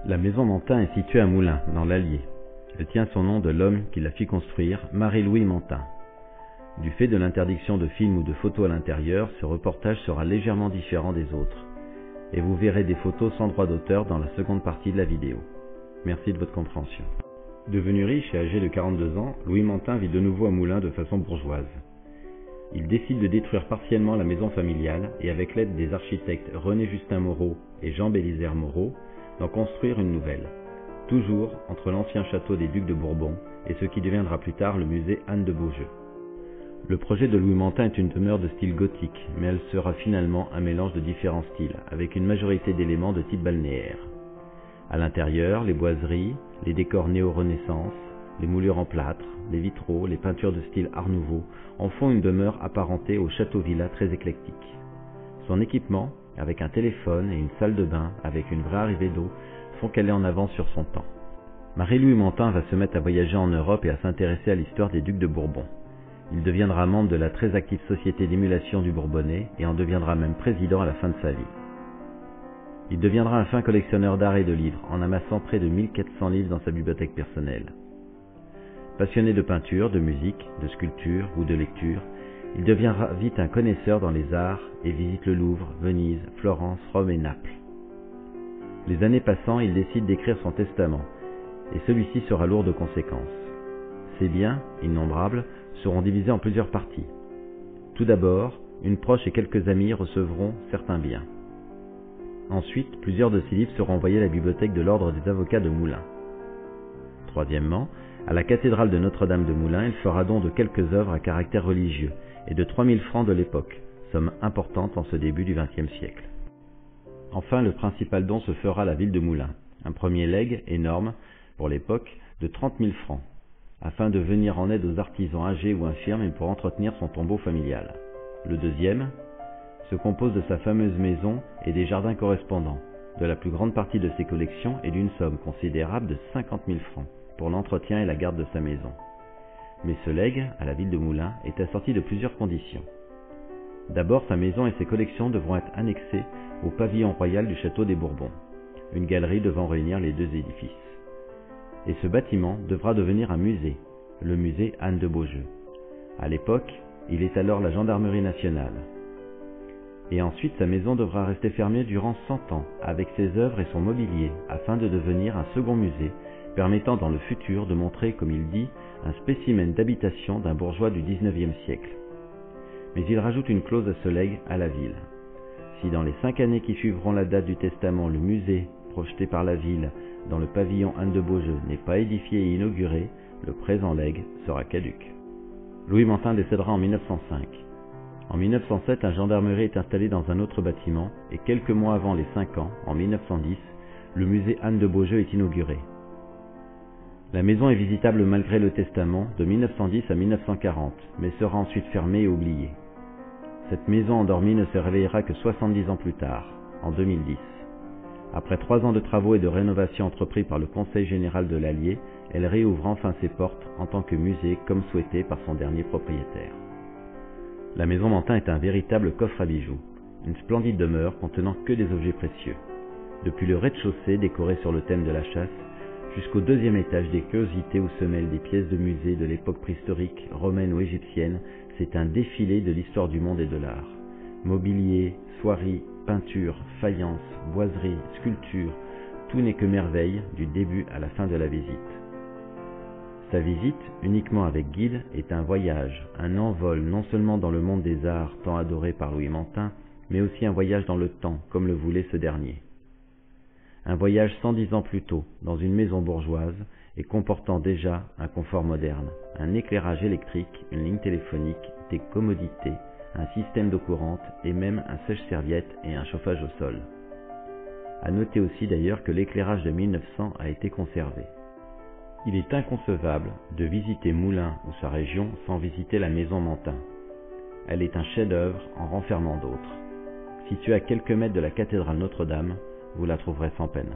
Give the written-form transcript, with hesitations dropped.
La maison Mantin est située à Moulins, dans l'Allier. Elle tient son nom de l'homme qui la fit construire, Marie-Louis Mantin. Du fait de l'interdiction de films ou de photos à l'intérieur, ce reportage sera légèrement différent des autres. Et vous verrez des photos sans droit d'auteur dans la seconde partie de la vidéo. Merci de votre compréhension. Devenu riche et âgé de 42 ans, Louis Mantin vit de nouveau à Moulins de façon bourgeoise. Il décide de détruire partiellement la maison familiale et avec l'aide des architectes René-Justin Moreau et Jean Bélisaire Moreau, d'en construire une nouvelle, toujours entre l'ancien château des Ducs de Bourbon et ce qui deviendra plus tard le musée Anne de Beaujeu. Le projet de Louis Mantin est une demeure de style gothique, mais elle sera finalement un mélange de différents styles, avec une majorité d'éléments de type balnéaire. À l'intérieur, les boiseries, les décors néo-renaissance, les moulures en plâtre, les vitraux, les peintures de style Art Nouveau en font une demeure apparentée au château-villa très éclectique. Son équipement, avec un téléphone et une salle de bain avec une vraie arrivée d'eau, font qu'elle est en avance sur son temps. Marie-Louis Mantin va se mettre à voyager en Europe et à s'intéresser à l'histoire des Ducs de Bourbon. Il deviendra membre de la très active Société d'émulation du Bourbonnais et en deviendra même président à la fin de sa vie. Il deviendra un fin collectionneur d'art et de livres, en amassant près de 1400 livres dans sa bibliothèque personnelle. Passionné de peinture, de musique, de sculpture ou de lecture, il deviendra vite un connaisseur dans les arts et visite le Louvre, Venise, Florence, Rome et Naples. Les années passant, il décide d'écrire son testament, et celui-ci sera lourd de conséquences. Ses biens, innombrables, seront divisés en plusieurs parties. Tout d'abord, une proche et quelques amis recevront certains biens. Ensuite, plusieurs de ses livres seront envoyés à la bibliothèque de l'Ordre des avocats de Moulins. Troisièmement, à la cathédrale de Notre-Dame de Moulins, il fera don de quelques œuvres à caractère religieux et de 3000 francs de l'époque, somme importante en ce début du XXe siècle. Enfin, le principal don se fera à la ville de Moulins, un premier legs énorme, pour l'époque, de 30 000 francs, afin de venir en aide aux artisans âgés ou infirmes et pour entretenir son tombeau familial. Le deuxième se compose de sa fameuse maison et des jardins correspondants, de la plus grande partie de ses collections et d'une somme considérable de 50 000 francs pour l'entretien et la garde de sa maison. Mais ce legs, à la ville de Moulins, est assorti de plusieurs conditions. D'abord, sa maison et ses collections devront être annexées au pavillon royal du château des Bourbons, une galerie devant réunir les deux édifices. Et ce bâtiment devra devenir un musée, le musée Anne de Beaujeu. À l'époque, il est alors la gendarmerie nationale. Et ensuite, sa maison devra rester fermée durant 100 ans, avec ses œuvres et son mobilier, afin de devenir un second musée, permettant dans le futur de montrer, comme il dit, un spécimen d'habitation d'un bourgeois du XIXe siècle. Mais il rajoute une clause à ce legs à la ville. Si dans les 5 années qui suivront la date du testament, le musée, projeté par la ville dans le pavillon Anne de Beaujeu, n'est pas édifié et inauguré, le présent legs sera caduc. Louis Mantin décédera en 1905. En 1907, la gendarmerie est installée dans un autre bâtiment et quelques mois avant les 5 ans, en 1910, le musée Anne de Beaujeu est inauguré. La maison est visitable malgré le testament de 1910 à 1940, mais sera ensuite fermée et oubliée. Cette maison endormie ne se réveillera que 70 ans plus tard, en 2010. Après 3 ans de travaux et de rénovation entrepris par le Conseil général de l'Allier, elle réouvre enfin ses portes en tant que musée comme souhaité par son dernier propriétaire. La maison Mantin est un véritable coffre à bijoux, une splendide demeure contenant que des objets précieux. Depuis le rez-de-chaussée décoré sur le thème de la chasse, jusqu'au 2e étage des curiosités où se mêlent des pièces de musée de l'époque préhistorique, romaine ou égyptienne, c'est un défilé de l'histoire du monde et de l'art. Mobilier, soieries, peinture, faïence, boiserie, sculpture, tout n'est que merveille du début à la fin de la visite. Sa visite, uniquement avec guide, est un voyage, un envol non seulement dans le monde des arts tant adoré par Louis Mantin, mais aussi un voyage dans le temps, comme le voulait ce dernier. Un voyage 110 ans plus tôt, dans une maison bourgeoise, et comportant déjà un confort moderne, un éclairage électrique, une ligne téléphonique, des commodités, un système d'eau courante et même un sèche-serviette et un chauffage au sol. À noter aussi d'ailleurs que l'éclairage de 1900 a été conservé. Il est inconcevable de visiter Moulins ou sa région sans visiter la maison Mantin. Elle est un chef-d'œuvre en renfermant d'autres. Située à quelques mètres de la cathédrale Notre-Dame, vous la trouverez sans peine.